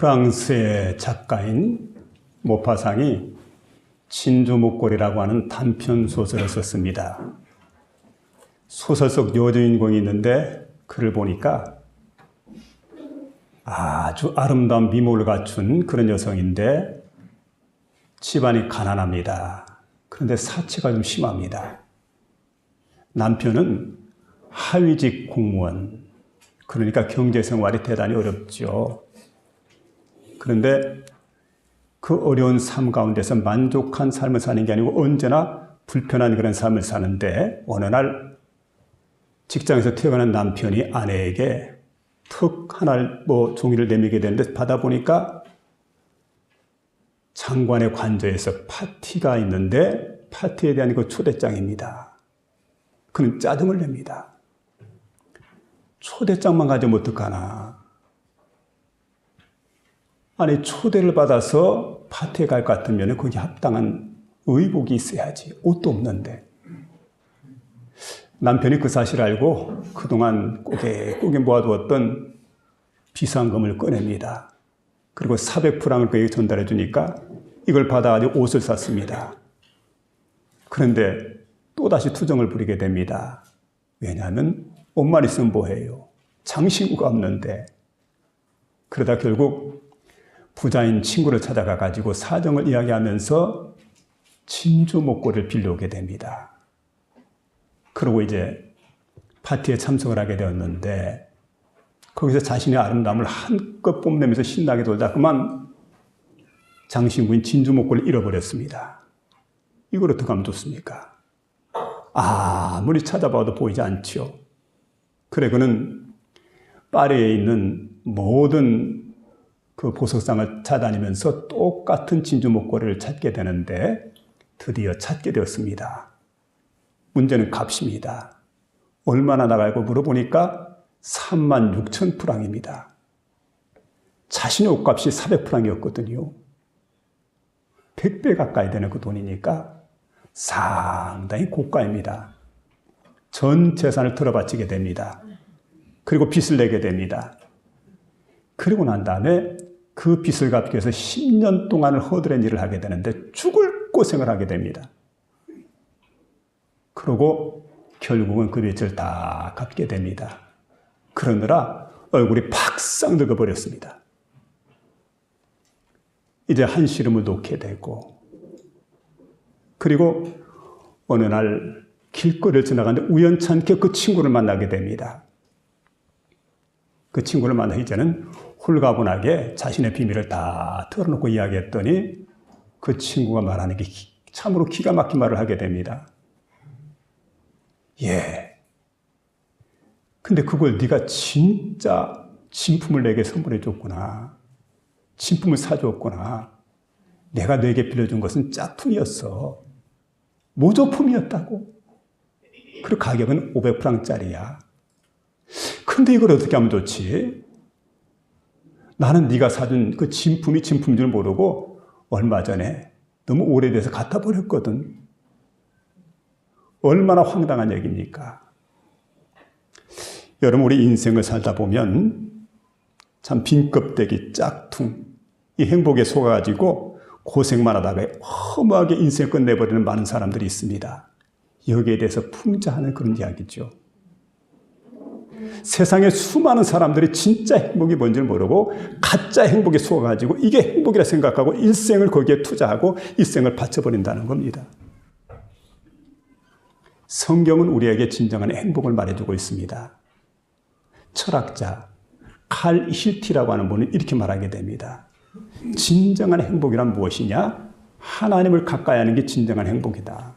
프랑스의 작가인 모파상이 진주목걸이라고 하는 단편 소설을 썼습니다. 소설 속 여주인공이 있는데 글을 보니까 아주 아름다운 미모를 갖춘 그런 여성인데 집안이 가난합니다. 그런데 사치가 좀 심합니다. 남편은 하위직 공무원, 그러니까 경제생활이 대단히 어렵죠. 그런데 그 어려운 삶 가운데서 만족한 삶을 사는 게 아니고 언제나 불편한 그런 삶을 사는데 어느 날 직장에서 퇴근한 남편이 아내에게 턱 하나를 종이를 내밀게 되는데 받아보니까 장관의 관저에서 파티가 있는데 파티에 대한 그 초대장입니다. 그는 짜증을 냅니다. 초대장만 가지면 어떡하나. 아니 초대를 받아서 파티에 갈 것 같으면 거기 합당한 의복이 있어야지. 옷도 없는데. 남편이 그 사실을 알고 그동안 꾸게 모아두었던 비상금을 꺼냅니다. 그리고 400프랑을 그에게 전달해 주니까 이걸 받아가지고 옷을 샀습니다. 그런데 또다시 투정을 부리게 됩니다. 왜냐하면 옷만 있으면 뭐해요. 장신구가 없는데. 그러다 결국 부자인 친구를 찾아가 가지고 사정을 이야기하면서 진주 목걸이를 빌려오게 됩니다. 그러고 이제 파티에 참석을 하게 되었는데 거기서 자신의 아름다움을 한껏 뽐내면서 신나게 돌다 그만 장신구인 진주 목걸이를 잃어버렸습니다. 이걸 어떻게 하면 좋습니까? 아무리 찾아봐도 보이지 않지요. 그래 그는 파리에 있는 모든 그 보석상을 찾아다니면서 똑같은 진주 목걸이를 찾게 되는데 드디어 찾게 되었습니다. 문제는 값입니다. 얼마나 나갈고 물어보니까 36,000프랑입니다. 자신의 옷값이 400프랑이었거든요. 100배 가까이 되는 그 돈이니까 상당히 고가입니다. 전 재산을 털어바치게 됩니다. 그리고 빚을 내게 됩니다. 그리고 난 다음에 그 빚을 갚기 위해서 10년 동안을 허드렛 일을 하게 되는데 죽을 고생을 하게 됩니다. 그러고 결국은 그 빚을 다 갚게 됩니다. 그러느라 얼굴이 팍상 늙어버렸습니다. 이제 한시름을 놓게 되고 그리고 어느 날 길거리를 지나가는데 우연찮게 그 친구를 만나게 됩니다. 그 친구를 만나 이제는 홀가분하게 자신의 비밀을 다 털어놓고 이야기했더니 그 친구가 말하는 게 참으로 기가 막힌 말을 하게 됩니다. 예. 근데 그걸 네가 진짜 진품을 내게 선물해 줬구나. 진품을 사줬구나. 내가 너에게 빌려준 것은 짝퉁이었어. 모조품이었다고. 그리고 가격은 500프랑짜리야. 근데 이걸 어떻게 하면 좋지? 나는 네가 사준 그 진품이 진품인 줄 모르고 얼마 전에 너무 오래돼서 갖다 버렸거든. 얼마나 황당한 얘기입니까? 여러분 우리 인생을 살다 보면 참 빈껍데기 짝퉁 이 행복에 속아가지고 고생만 하다가 허무하게 인생을 끝내버리는 많은 사람들이 있습니다. 여기에 대해서 풍자하는 그런 이야기죠. 세상에 수많은 사람들이 진짜 행복이 뭔지를 모르고 가짜 행복에 속아가지고 이게 행복이라 생각하고 일생을 거기에 투자하고 일생을 바쳐버린다는 겁니다. 성경은 우리에게 진정한 행복을 말해주고 있습니다. 철학자 칼 힐티라고 하는 분은 이렇게 말하게 됩니다. 진정한 행복이란 무엇이냐? 하나님을 가까이 하는 게 진정한 행복이다.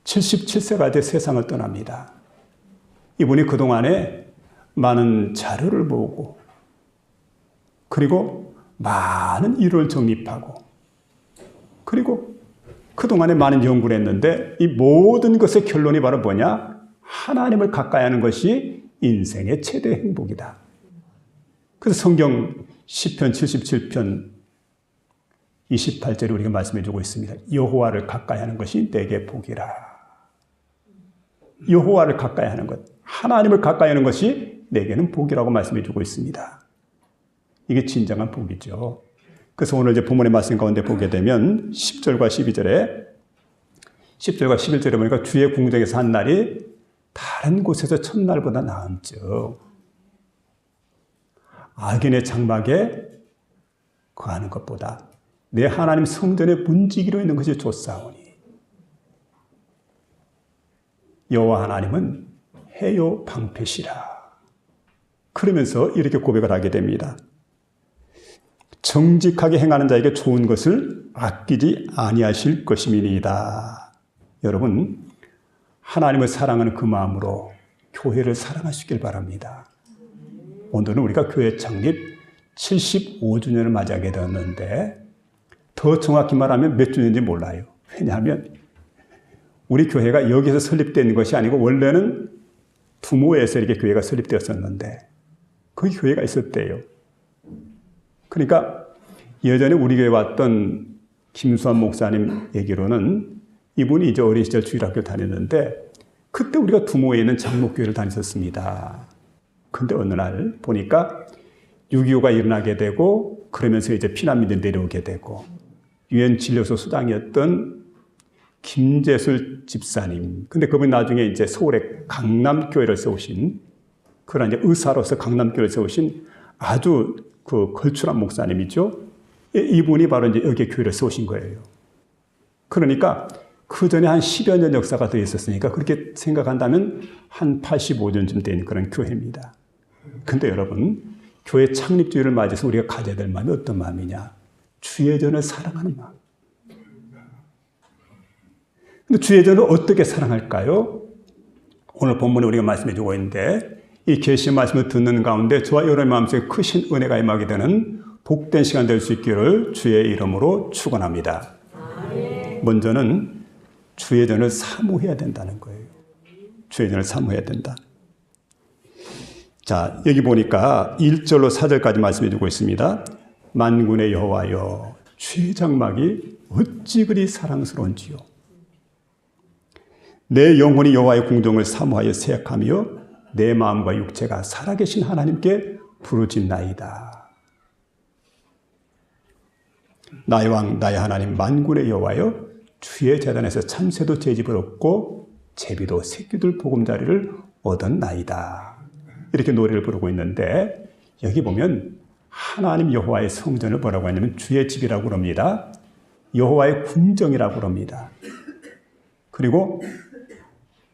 77세가 돼 세상을 떠납니다. 이분이 그동안에 많은 자료를 모으고 그리고 많은 이론을 정립하고 그리고 그동안에 많은 연구를 했는데 이 모든 것의 결론이 바로 뭐냐? 하나님을 가까이 하는 것이 인생의 최대 행복이다. 그래서 성경 시편 77편 28절에 우리가 말씀해 주고 있습니다. 여호와를 가까이 하는 것이 내게 복이라. 여호와를 가까이 하는 것, 하나님을 가까이 하는 것이 내게는 복이라고 말씀해 주고 있습니다. 이게 진정한 복이죠. 그래서 오늘 이제 본문의 말씀 가운데 보게 되면 10절과 12절에 10절과 11절에 보니까 주의 궁정에서 한 날이 다른 곳에서 첫날보다 나은즉 악인의 장막에 거하는 것보다 내 하나님 성전에 문지기로 있는 것이 좋사오니 여호와 하나님은 해요 방패시라. 그러면서 이렇게 고백을 하게 됩니다. 정직하게 행하는 자에게 좋은 것을 아끼지 아니하실 것임이니이다. 여러분, 하나님을 사랑하는 그 마음으로 교회를 사랑하시길 바랍니다. 오늘은 우리가 교회 창립 75주년을 맞이하게 되었는데 더 정확히 말하면 몇 주년인지 몰라요. 왜냐하면 우리 교회가 여기서 설립된 것이 아니고 원래는 두모에서 이렇게 교회가 설립되었었는데 거기 교회가 있었대요. 그러니까 예전에 우리 교회에 왔던 김수환 목사님 얘기로는 이분이 이제 어린 시절 주일학교 다녔는데 그때 우리가 두모에 있는 장목교회를 다녔었습니다. 근데 어느 날 보니까 6.25가 일어나게 되고 그러면서 이제 피난민들이 내려오게 되고 유엔 진료소 수장이었던 김재술 집사님. 근데 그분이 나중에 이제 서울에 강남교회를 세우신 그런 이제 의사로서 강남교회를 세우신 아주 그 걸출한 목사님이죠. 이분이 바로 이제 여기 교회를 세우신 거예요. 그러니까 그 전에 한 10여 년 역사가 더 있었으니까 그렇게 생각한다면 한 85년쯤 된 그런 교회입니다. 근데 여러분, 교회 창립주의를 맞이해서 우리가 가져야 될 마음이 어떤 마음이냐? 주의 전을 사랑하는 마음. 근데 주의 전을 어떻게 사랑할까요? 오늘 본문에 우리가 말씀해 주고 있는데 이 계시의 말씀을 듣는 가운데 저와 여러분의 마음속에 크신 은혜가 임하게 되는 복된 시간 될 수 있기를 주의 이름으로 축원합니다. 먼저는 주의 전을 사모해야 된다는 거예요. 주의 전을 사모해야 된다. 자, 여기 보니까 1절로 4절까지 말씀해 주고 있습니다. 만군의 여호와여, 주의 장막이 어찌 그리 사랑스러운지요. 내 영혼이 여호와의 궁정을 사모하여 생각하며 내 마음과 육체가 살아계신 하나님께 부르짖나이다. 나의 왕 나의 하나님 만군의 여호와여, 주의 제단에서 참새도 제집을 얻고 제비도 새끼들 보금자리를 얻었나이다. 이렇게 노래를 부르고 있는데 여기 보면 하나님 여호와의 성전을 뭐라고 하냐면 주의 집이라고 그럽니다. 여호와의 궁정이라고 그럽니다. 그리고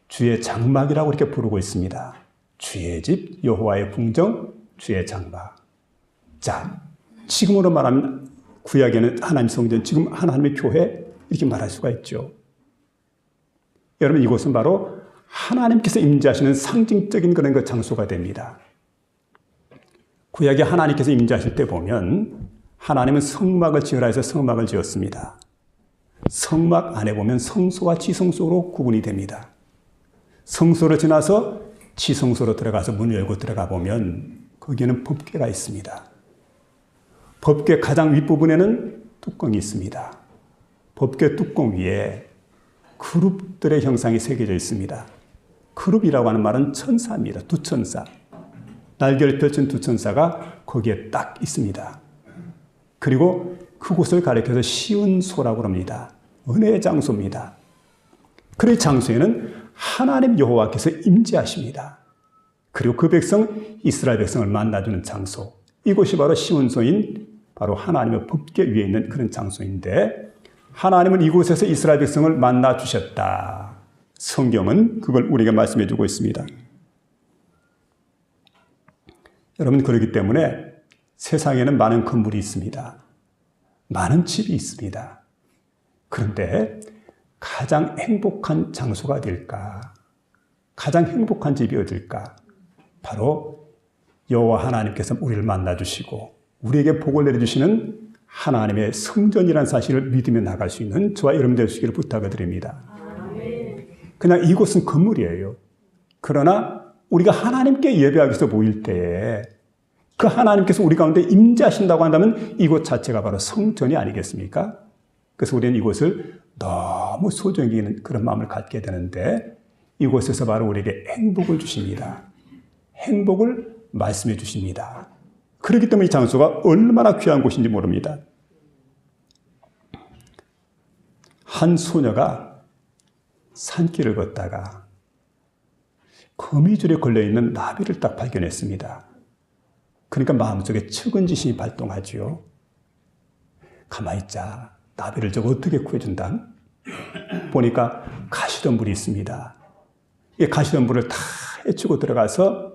주의 장막이라고 이렇게 부르고 있습니다. 주의 집, 여호와의 궁정, 주의 장막. 자, 지금으로 말하면 구약에는 하나님 성전, 지금 하나님의 교회 이렇게 말할 수가 있죠. 여러분, 이곳은 바로 하나님께서 임재하시는 상징적인 그런 그 장소가 됩니다. 구약에 하나님께서 임재하실 때 보면 하나님은 성막을 지으라 해서 성막을 지었습니다. 성막 안에 보면 성소와 지성소로 구분이 됩니다. 성소를 지나서 지성소로 들어가서 문을 열고 들어가 보면 거기에는 법궤가 있습니다. 법궤 가장 윗부분에는 뚜껑이 있습니다. 법궤 뚜껑 위에 그룹들의 형상이 새겨져 있습니다. 그룹이라고 하는 말은 천사입니다. 두 천사. 날개를 펼친 두 천사가 거기에 딱 있습니다. 그리고 그곳을 가리켜서 시은소라고 합니다. 은혜의 장소입니다. 그 장소에는 하나님 여호와께서 임재하십니다. 그리고 그 백성, 이스라엘 백성을 만나주는 장소. 이곳이 바로 시은소인 바로 하나님의 법궤 위에 있는 그런 장소인데 하나님은 이곳에서 이스라엘 백성을 만나주셨다. 성경은 그걸 우리에게 말씀해 주고 있습니다. 여러분, 그렇기 때문에 세상에는 많은 건물이 있습니다. 많은 집이 있습니다. 그런데 가장 행복한 장소가 어딜까? 가장 행복한 집이 어딜까? 바로 여호와 하나님께서 우리를 만나주시고 우리에게 복을 내려주시는 하나님의 성전이라는 사실을 믿으며 나갈 수 있는 저와 여러분 될 수 있기를 부탁을 드립니다. 그냥 이곳은 건물이에요. 그러나 우리가 하나님께 예배하기 위해서 모일 때에 그 하나님께서 우리 가운데 임재하신다고 한다면 이곳 자체가 바로 성전이 아니겠습니까? 그래서 우리는 이곳을 너무 소중히 여기는 그런 마음을 갖게 되는데 이곳에서 바로 우리에게 행복을 주십니다. 행복을 말씀해 주십니다. 그렇기 때문에 이 장소가 얼마나 귀한 곳인지 모릅니다. 한 소녀가 산길을 걷다가 거미줄에 걸려있는 나비를 딱 발견했습니다. 그러니까 마음속에 측은지심이 발동하지요. 가만히 있자. 나비를 저거 어떻게 구해준다? 보니까 가시덤불이 있습니다. 이 가시덤불을 다 헤치고 들어가서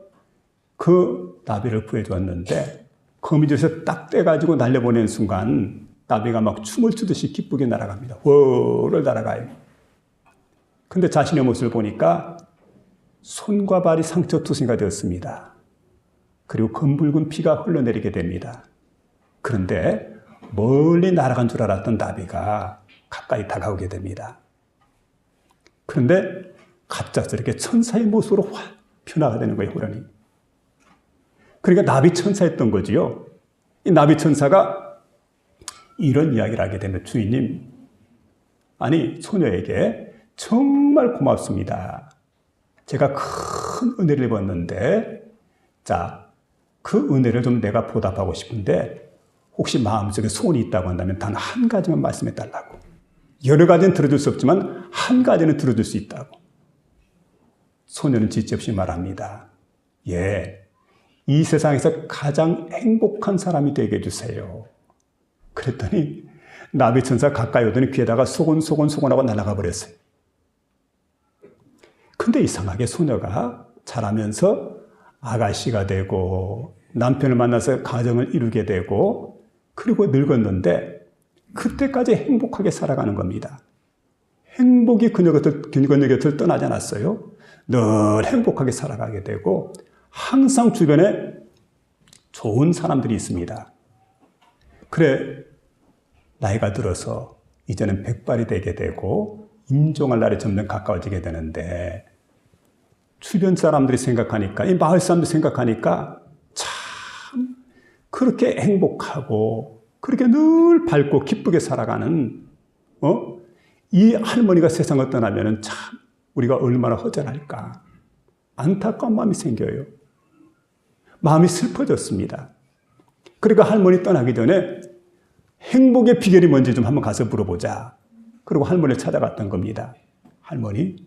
그 나비를 구해주었는데 거미줄에서 딱 떼가지고 날려보낸 순간 나비가 막 춤을 추듯이 기쁘게 날아갑니다. 워를 날아가요. 근데 자신의 모습을 보니까 손과 발이 상처투성이가 되었습니다. 그리고 검붉은 피가 흘러내리게 됩니다. 그런데 멀리 날아간 줄 알았던 나비가 가까이 다가오게 됩니다. 그런데 갑작스럽게 천사의 모습으로 확 변화가 되는 거예요, 호련히. 그러니까 나비 천사였던 거지요. 이 나비 천사가 이런 이야기를 하게 되면 주인님, 아니 소녀에게 정말 고맙습니다. 제가 큰 은혜를 입었는데 자, 그 은혜를 좀 내가 보답하고 싶은데 혹시 마음속에 소원이 있다고 한다면 단 한 가지만 말씀해 달라고. 여러 가지는 들어줄 수 없지만 한 가지는 들어줄 수 있다고. 소녀는 짓지 없이 말합니다. 예, 이 세상에서 가장 행복한 사람이 되게 해주세요. 그랬더니 나비천사 가까이 오더니 귀에다가 소곤소곤하고 날아가 버렸어요. 근데 이상하게 소녀가 자라면서 아가씨가 되고 남편을 만나서 가정을 이루게 되고 그리고 늙었는데 그때까지 행복하게 살아가는 겁니다. 행복이 그녀 곁을 떠나지 않았어요. 늘 행복하게 살아가게 되고 항상 주변에 좋은 사람들이 있습니다. 그래, 나이가 들어서 이제는 백발이 되게 되고 임종할 날이 점점 가까워지게 되는데 주변 사람들이 생각하니까, 이 마을 사람들이 생각하니까 참 그렇게 행복하고 그렇게 늘 밝고 기쁘게 살아가는 이 할머니가 세상을 떠나면 참 우리가 얼마나 허전할까. 안타까운 마음이 생겨요. 마음이 슬퍼졌습니다. 그러니까 할머니 떠나기 전에 행복의 비결이 뭔지 좀 한번 가서 물어보자. 그리고 할머니를 찾아갔던 겁니다. 할머니,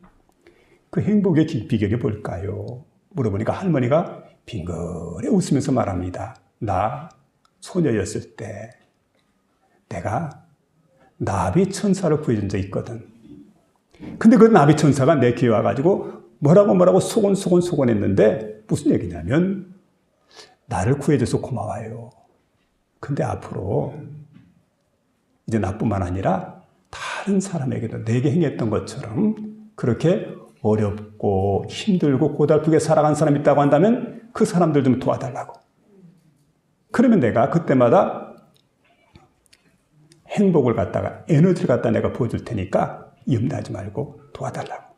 그 행복의 비결이 뭘까요? 물어보니까 할머니가 빙그레 웃으면서 말합니다. 나 소녀였을 때 내가 나비 천사를 구해준 적 있거든. 근데 그 나비 천사가 내 귀에 와가지고 뭐라고 소곤소곤 했는데 무슨 얘기냐면 나를 구해줘서 고마워요. 근데 앞으로 이제 나뿐만 아니라 다른 사람에게도 내게 행했던 것처럼 그렇게 어렵고 힘들고 고달프게 살아간 사람이 있다고 한다면 그 사람들 좀 도와달라고. 그러면 내가 그때마다 행복을 갖다가 에너지를 갖다 내가 보여줄 테니까 염려하지 말고 도와달라고.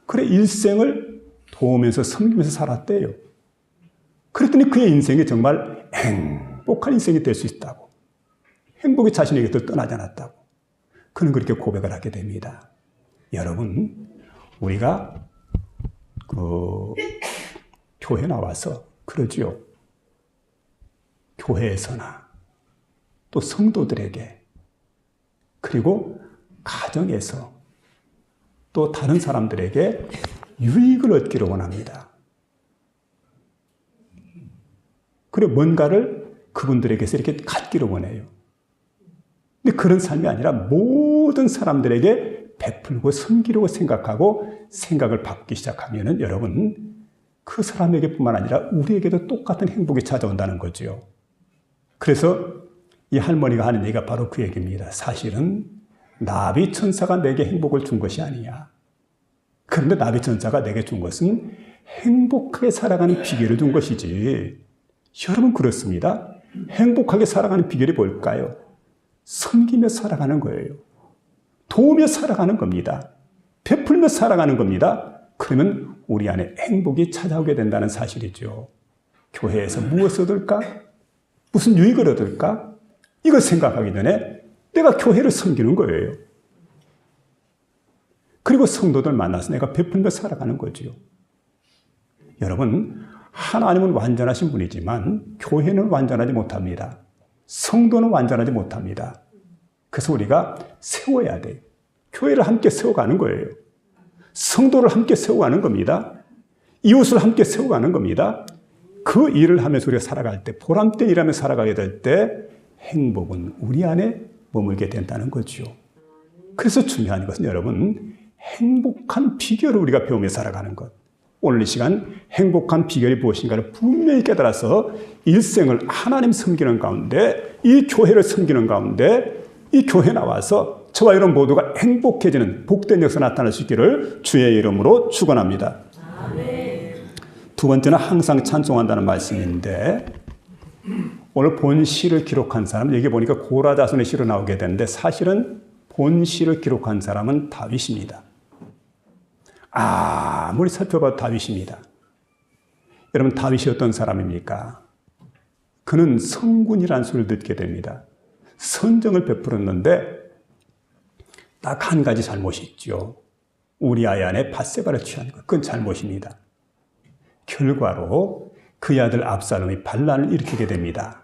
그래 일생을 도우면서 섬기면서 살았대요. 그랬더니 그의 인생이 정말 행복한 인생이 될 수 있다고. 행복이 자신에게서 떠나지 않았다고. 그는 그렇게 고백을 하게 됩니다. 여러분, 우리가 교회 나와서 그러지요. 교회에서나 또 성도들에게 그리고 가정에서 또 다른 사람들에게 유익을 얻기를 원합니다. 그리고 뭔가를 그분들에게서 이렇게 갖기를 원해요. 근데 그런 삶이 아니라 모든 사람들에게 베풀고 섬기려고 생각하고 생각을 바꾸기 시작하면은 여러분 그 사람에게뿐만 아니라 우리에게도 똑같은 행복이 찾아온다는 거죠. 그래서 이 할머니가 하는 얘기가 바로 그 얘기입니다. 사실은 나비 천사가 내게 행복을 준 것이 아니야. 그런데 나비 천사가 내게 준 것은 행복하게 살아가는 비결을 준 것이지. 여러분 그렇습니다. 행복하게 살아가는 비결이 뭘까요? 섬기며 살아가는 거예요. 도우며 살아가는 겁니다. 베풀며 살아가는 겁니다. 그러면 우리 안에 행복이 찾아오게 된다는 사실이죠. 교회에서 무엇을 얻을까? 무슨 유익을 얻을까? 이걸 생각하기 전에 내가 교회를 섬기는 거예요. 그리고 성도들 만나서 내가 베풀며 살아가는 거죠. 여러분, 하나님은 완전하신 분이지만 교회는 완전하지 못합니다. 성도는 완전하지 못합니다. 그래서 우리가 세워야 돼요. 교회를 함께 세워가는 거예요. 성도를 함께 세워가는 겁니다. 이웃을 함께 세워가는 겁니다. 그 일을 하면서 우리가 살아갈 때, 보람된 일하며 살아가게 될 때 행복은 우리 안에 머물게 된다는 거죠. 그래서 중요한 것은 여러분, 행복한 비결을 우리가 배우며 살아가는 것. 오늘 이 시간 행복한 비결이 무엇인가를 분명히 깨달아서 일생을 하나님 섬기는 가운데, 이 교회를 섬기는 가운데, 이 교회에 나와서 저와 여러분 모두가 행복해지는 복된 역사 나타날 수 있기를 주의 이름으로 축원합니다. 두 번째는 항상 찬송한다는 말씀인데, 오늘 본 시를 기록한 사람, 여기 보니까 고라자손의 시로 나오게 되는데 사실은 본 시를 기록한 사람은 다윗입니다. 아무리 살펴봐도 다윗입니다. 여러분, 다윗이 어떤 사람입니까? 그는 성군이라는 소리를 듣게 됩니다. 선정을 베풀었는데 딱 한 가지 잘못이 있죠. 우리아의 아내 밧세바를 취한 것. 그건 잘못입니다. 결과로 그의 아들 압살롬이 반란을 일으키게 됩니다.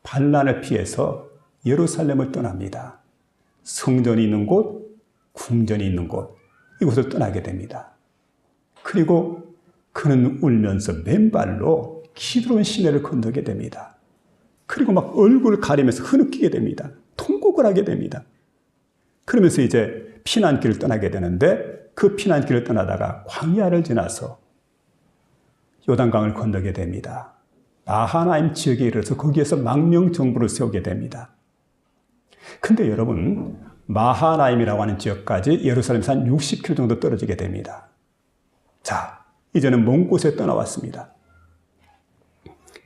반란을 피해서 예루살렘을 떠납니다. 성전이 있는 곳, 궁전이 있는 곳, 이곳을 떠나게 됩니다. 그리고 그는 울면서 맨발로 기드론 시내를 건너게 됩니다. 그리고 막 얼굴을 가리면서 흐느끼게 됩니다. 통곡을 하게 됩니다. 그러면서 이제 피난길을 떠나게 되는데 그 피난길을 떠나다가 광야를 지나서 요단강을 건너게 됩니다. 마하나임 지역에 이르러서 거기에서 망명정부를 세우게 됩니다. 근데 여러분, 마하나임이라고 하는 지역까지 예루살렘에서 한 60km 정도 떨어지게 됩니다. 자, 이제는 먼 곳에 떠나왔습니다.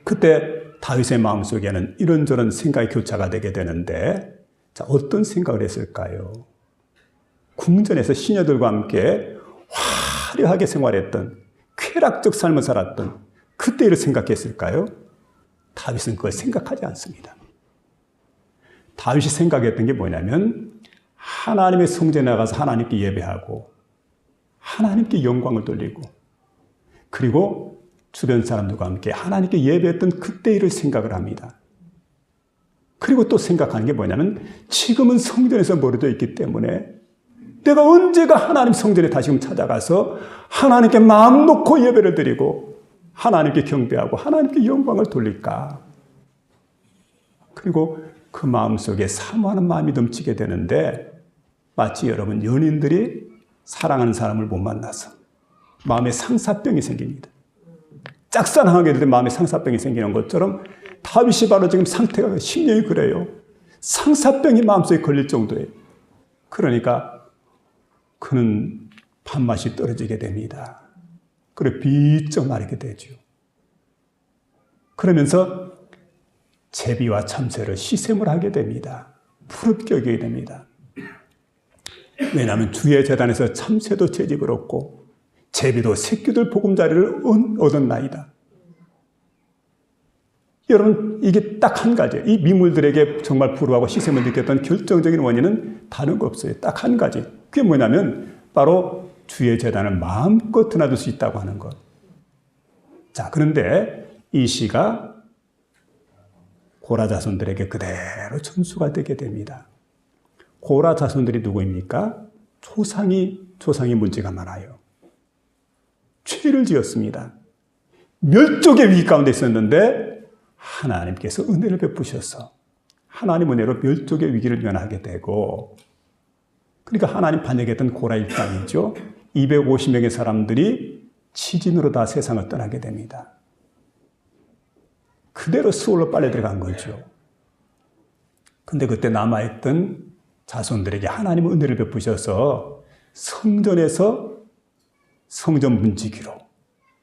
그때 다윗의 마음속에는 이런저런 생각이 교차가 되게 되는데, 자, 어떤 생각을 했을까요? 궁전에서 시녀들과 함께 화려하게 생활했던, 쾌락적 삶을 살았던 그때 일을 생각했을까요? 다윗은 그걸 생각하지 않습니다. 다윗이 생각했던 게 뭐냐면 하나님의 성전에 나가서 하나님께 예배하고 하나님께 영광을 돌리고 그리고 주변 사람들과 함께 하나님께 예배했던 그때 일을 생각을 합니다. 그리고 또 생각하는 게 뭐냐면 지금은 성전에서 멀어져 있기 때문에 내가 언제가 하나님 성전에 다시금 찾아가서 하나님께 마음 놓고 예배를 드리고 하나님께 경배하고 하나님께 영광을 돌릴까. 그리고 그 마음속에 사모하는 마음이 넘치게 되는데 마치 여러분 연인들이 사랑하는 사람을 못 만나서 마음에 상사병이 생깁니다. 짝사랑하게 될 때 마음에 상사병이 생기는 것처럼 다윗이 바로 지금 상태가 심령이 그래요. 상사병이 마음속에 걸릴 정도예요. 그러니까 그는 밥맛이 떨어지게 됩니다. 그리고 비쩍 마르게 되죠. 그러면서 제비와 참새를 시샘을 하게 됩니다. 부럽게 여기게 됩니다. 왜냐하면 주의 제단에서 참새도 채집을 얻고 제비도 새끼들 보금자리를 얻었나이다. 여러분, 이게 딱 한 가지예요. 이 미물들에게 정말 부러워하고 시샘을 느꼈던 결정적인 원인은 다른 거 없어요. 딱 한 가지. 그게 뭐냐면 바로 주의 제단을 마음껏 드나들 수 있다고 하는 것. 자, 그런데 이 시가 고라 자손들에게 그대로 전수가 되게 됩니다. 고라 자손들이 누구입니까? 조상이 문제가 많아요. 죄를 지었습니다. 멸족의 위기 가운데 있었는데 하나님께서 은혜를 베푸셔서 하나님 은혜로 멸족의 위기를 면하게 되고, 그러니까 하나님 반역했던 고라 일당이죠. 250명의 사람들이 지진으로 다 세상을 떠나게 됩니다. 그대로 수월로 빨려 들어간 거죠. 근데 그때 남아있던 자손들에게 하나님은 은혜를 베푸셔서 성전에서 성전 문지기로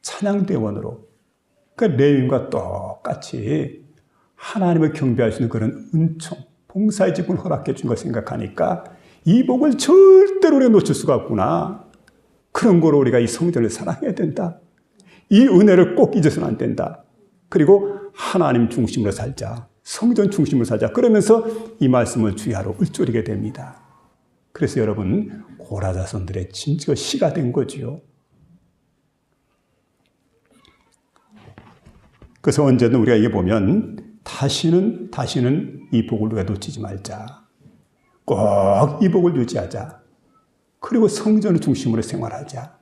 찬양대원으로 그러니까 레위인과 똑같이 하나님을 경배할 수 있는 그런 은총, 봉사의 지분을 허락해 준 걸 생각하니까 이 복을 절대로 우리가 놓칠 수가 없구나. 그런 거로 우리가 이 성전을 사랑해야 된다. 이 은혜를 꼭 잊어서는 안 된다. 그리고 하나님 중심으로 살자. 성전 중심으로 살자. 그러면서 이 말씀을 주야로 읊조리게 됩니다. 그래서 여러분, 고라 자손들의 진짜 시가 된 거지요. 그래서 언제든 우리가 이게 보면 다시는 이 복을 우리가 놓치지 말자. 꼭 이 복을 유지하자. 그리고 성전을 중심으로 생활하자.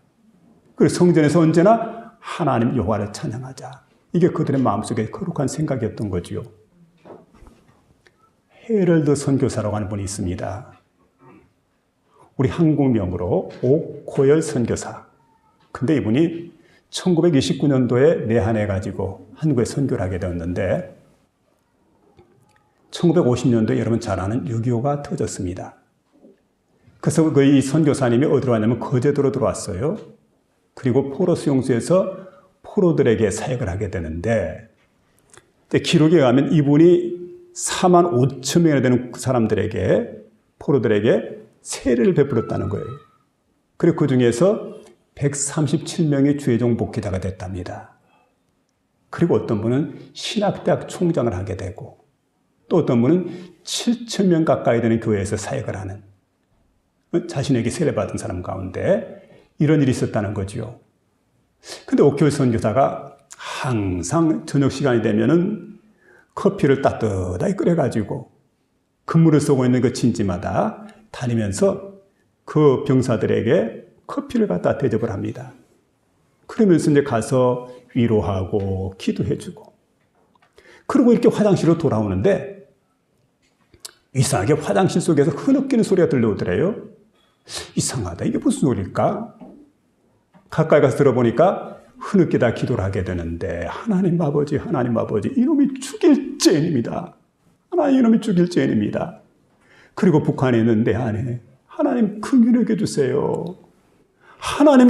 그리고 성전에서 언제나 하나님 여호와를 찬양하자. 이게 그들의 마음속에 거룩한 생각이었던 거지요. 헤럴드 선교사라고 하는 분이 있습니다. 우리 한국명으로 옥호열 선교사. 근데 이분이 1929년도에 내한해가지고 한국에 선교를 하게 되었는데 1950년도에 여러분 잘 아는 6.25가 터졌습니다. 그래서 이 선교사님이 어디로 왔냐면 거제도로 들어왔어요. 그리고 포로 수용소에서 포로들에게 사역을 하게 되는데 기록에 의하면 이분이 4만 5천 명이나 되는 사람들에게 포로들에게 세례를 베풀었다는 거예요. 그리고 그 중에서 137명이 주의종 목회자가 됐답니다. 그리고 어떤 분은 신학대학 총장을 하게 되고 또 어떤 분은 7천 명 가까이 되는 교회에서 사역을 하는 자신에게 세례받은 사람 가운데 이런 일이 있었다는 거죠. 근데 옥교일 선교사가 항상 저녁 시간이 되면은 커피를 따뜻하게 끓여가지고 근무를 쏘고 있는 그 진지마다 다니면서 그 병사들에게 커피를 갖다 대접을 합니다. 그러면서 이제 가서 위로하고 기도해주고 그리고 이렇게 화장실로 돌아오는데 이상하게 화장실 속에서 흐느끼는 소리가 들려오더래요. 이상하다. 이게 무슨 소리일까? 가까이 가서 들어보니까 흐느끼다 기도를 하게 되는데 하나님 아버지 이놈이 죽일 죄인입니다. 하나님 이놈이 죽일 죄인입니다. 그리고 북한에 있는 내 안에 하나님 긍휼히 여겨주세요. 하나님